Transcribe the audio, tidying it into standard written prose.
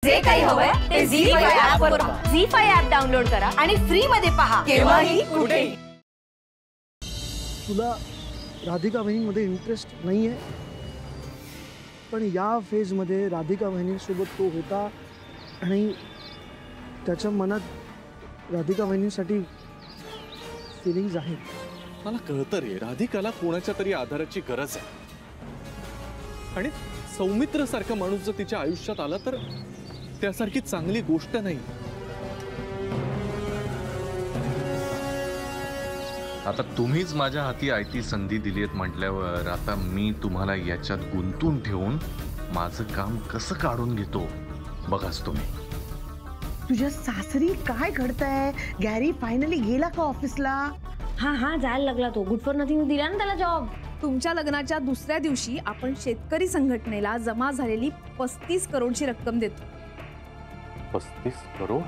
जे काही हवंय ते झी5 ऍप वर पहा. झी5 ऍप डाउनलोड करा आणि फ्री मध्ये पहा केव्हाही कुठेही. तुला राधिका वहिनींमध्ये इंटरेस्ट नाही आहे, पण या फेजमध्ये राधिका वहिनींसोबत तो होता आणि त्याच्या मनात राधिका वहिनींसाठी फिलिंग्स आहेत. मला कळतं रे, राधिकाला कोणाच्या तरी आधाराची गरज आहे आणि सौमित्र सारखा माणूस जर तिच्या आयुष्यात आला तर त्यासारखी चांगली गोष्ट नाही. आता तुम्हीच माझ्या हाती आयती संधी दिलीत म्हटल्यावर आता मी तुम्हाला याच्यात गुंतून ठेवून माझं काम कसं काढून घेतो बघाच तुम्ही. तुझ्या सासरी काय घडतंय? गॅरी फायनली गेला का ऑफिसला? हा जायला लागला तो. गुड फॉर नथिंग दिला ना त्याला जॉब. तुमच्या लग्नाच्या दुसऱ्या दिवशी आपण शेतकरी संघटनेला जमा झालेली 35 करोडची रक्कम देतो. 35 करोड?